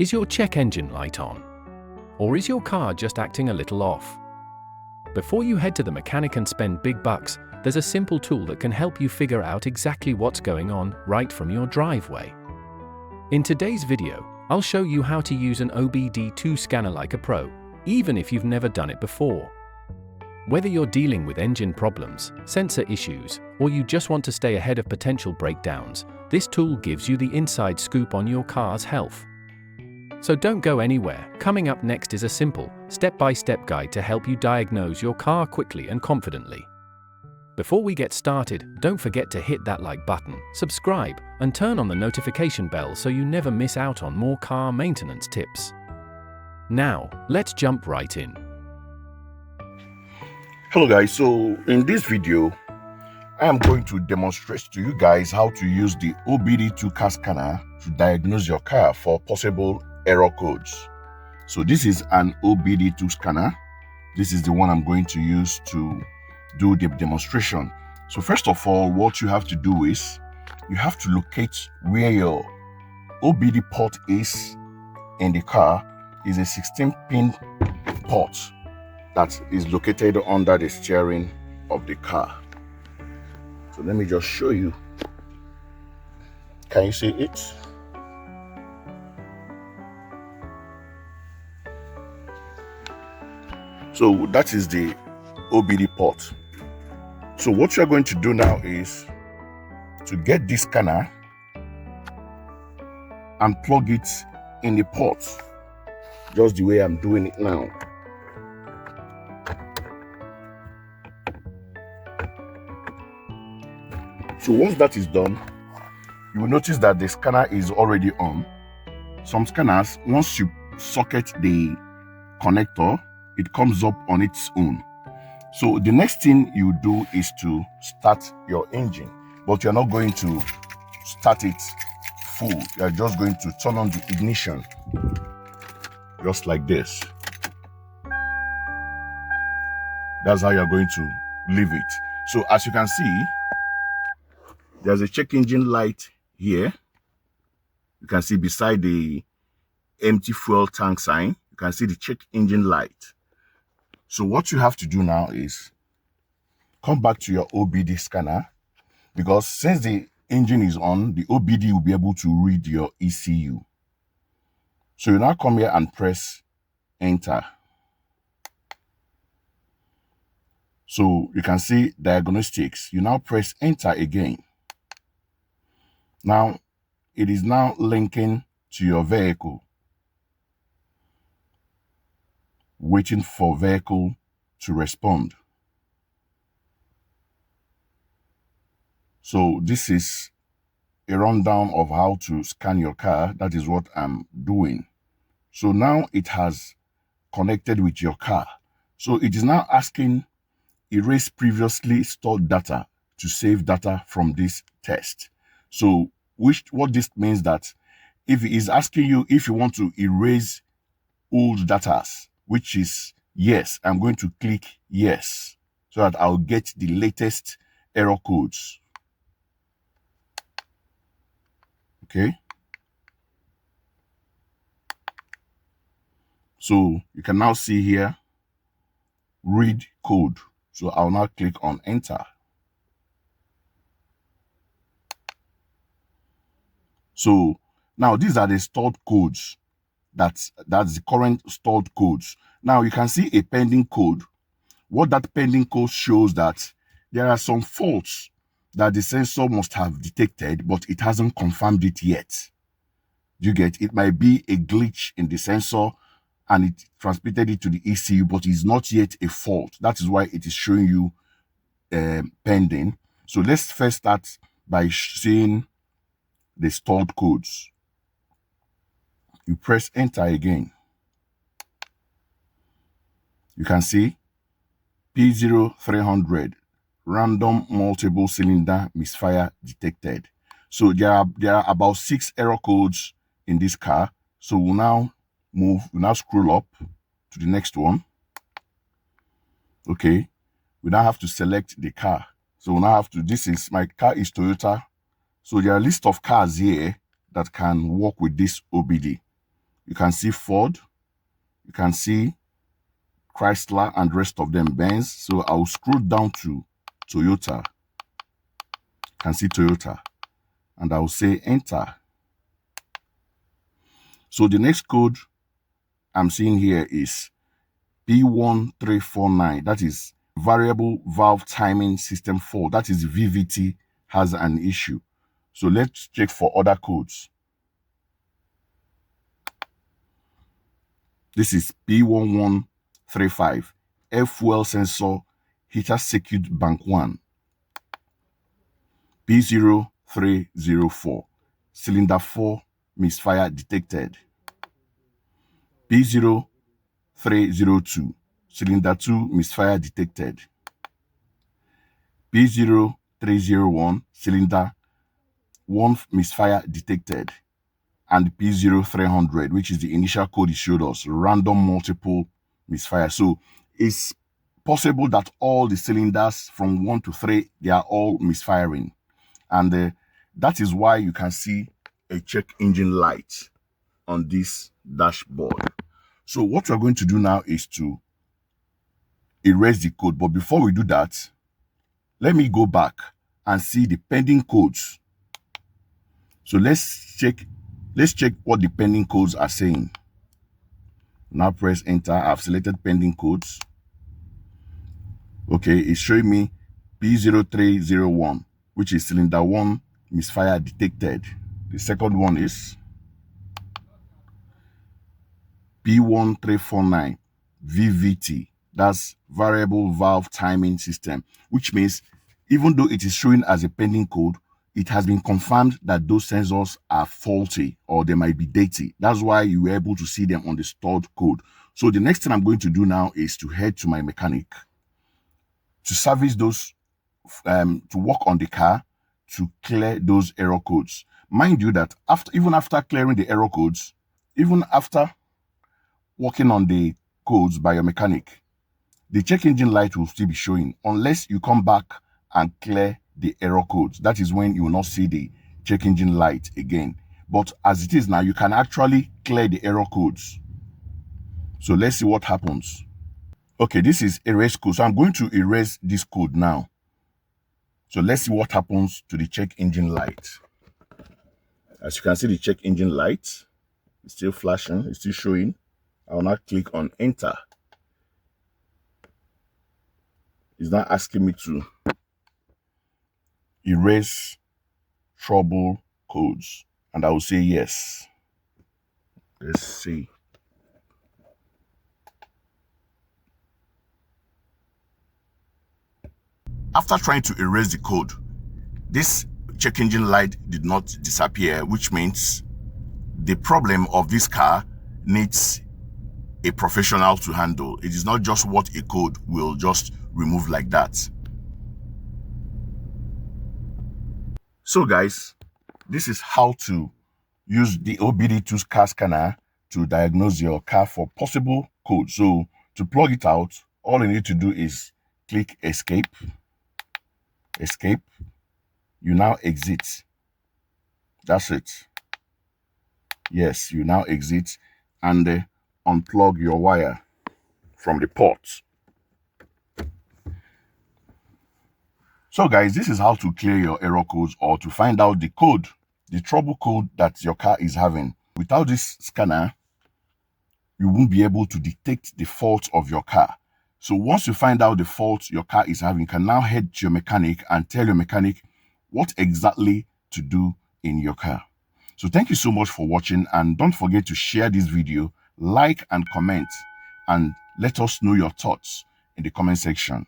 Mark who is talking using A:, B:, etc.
A: Is your check engine light on? Or is your car just acting a little off? Before you head to the mechanic and spend big bucks, there's a simple tool that can help you figure out exactly what's going on right from your driveway. In today's video, I'll show you how to use an OBD2 scanner like a pro, even if you've never done it before. Whether you're dealing with engine problems, sensor issues, or you just want to stay ahead of potential breakdowns, this tool gives you the inside scoop on your car's health. So don't go anywhere. Coming up next is a simple, step-by-step guide to help you diagnose your car quickly and confidently. Before we get started, don't forget to hit that like button, subscribe, and turn on the notification bell so you never miss out on more car maintenance tips. Now, let's jump right in.
B: Hello guys, so in this video, I am going to demonstrate to you guys how to use the OBD2 car scanner to diagnose your car for possible error codes. So this is an OBD2 scanner. This is the one I'm going to use to do the demonstration. So first of all, what you have to do is you have to locate where your OBD port is in the car. Is a 16-pin port that is located under the steering of the car. So let me just show you. Can you see it? So that is the OBD port. So what you're going to do now is to get this scanner and plug it in the port, just the way I'm doing it now. So once that is done, you will notice that the scanner is already on. Some scanners, once you socket the connector, it comes up on its own. So the next thing you do is to start your engine, but you're not going to start it full. You're just going to turn on the ignition, just like this. That's how you're going to leave it. So as you can see, there's a check engine light here. You can see beside the empty fuel tank sign, you can see the check engine light. So what you have to do now is come back to your OBD scanner, because since the engine is on, the OBD will be able to read your ECU. So you now come here and press enter. So you can see diagnostics. You now press enter again. Now it is now linking to your vehicle, waiting for vehicle to respond. So this is a rundown of how to scan your car. That is what I'm doing. So now it has connected with your car. So it is now asking erase previously stored data to save data from this test. So what this means that if it is asking you if you want to erase old data, which is yes, I'm going to click yes, so that I'll get the latest error codes. Okay. So you can now see here, read code. So I'll now click on enter. So now these are the stored codes. That's the current stored codes. Now you can see a pending code. What that pending code shows that there are some faults that the sensor must have detected, but it hasn't confirmed it yet. You get it? Might be a glitch in the sensor and it transmitted it to the ECU, but it's not yet a fault. That is why it is showing you pending. So let's first start by seeing the stored codes. You press enter again. You can see P0300 random multiple cylinder misfire detected. So there are about 6 error codes in this car. So we'll now scroll up to the next one. Okay, we now have to select the car. So we'll now have to, my car is Toyota. So there are a list of cars here that can work with this OBD. You can see Ford, you can see Chrysler and rest of them, Benz. So I'll scroll down to Toyota. You can see Toyota, and I'll say enter. So the next code I'm seeing here is P1349. That is variable valve timing system fault. That is VVT has an issue. So let's check for other codes. This is P1135, air fuel sensor heater circuit bank 1. P0304, cylinder 4 misfire detected. P0302, cylinder 2 misfire detected. P0301, cylinder 1 misfire detected. And P0300, which is the initial code it showed us, random multiple misfire. So it's possible that all the cylinders from 1 to 3, they are all misfiring. And that is why you can see a check engine light on this dashboard. So what we're going to do now is to erase the code. But before we do that, let me go back and see the pending codes. So let's check what the pending codes are saying. Now press enter. I've selected pending codes. Okay, it's showing me P0301, which is cylinder 1 misfire detected. The second one is P1349 VVT. That's variable valve timing system, which means even though it is showing as a pending code, it has been confirmed that those sensors are faulty or they might be dirty. That's why you were able to see them on the stored code. So the next thing I'm going to do now is to head to my mechanic to service those, to work on the car to clear those error codes. Mind you that even after clearing the error codes, even after working on the codes by your mechanic, the check engine light will still be showing unless you come back and clear the error codes. That is when you will not see the check engine light again. But as it is now, you can actually clear the error codes. So let's see what happens. Okay, this is erase code. So I'm going to erase this code now. So let's see what happens to the check engine light. As you can see, the check engine light is still flashing, it's still showing. I'll now click on enter. It's now asking me to erase trouble codes, and I will say yes. Let's see. After trying to erase the code, this check engine light did not disappear, which means the problem of this car needs a professional to handle. It is not just what a code will just remove like that. So guys, this is how to use the OBD2 car scanner to diagnose your car for possible codes. So to plug it out, all you need to do is click escape. You now exit. That's it. Yes, you now exit and unplug your wire from the port. So guys, this is how to clear your error codes or to find out the code, the trouble code that your car is having. Without this scanner, you won't be able to detect the fault of your car. So once you find out the fault your car is having, you can now head to your mechanic and tell your mechanic what exactly to do in your car. So thank you so much for watching, and don't forget to share this video, like and comment, and let us know your thoughts in the comment section.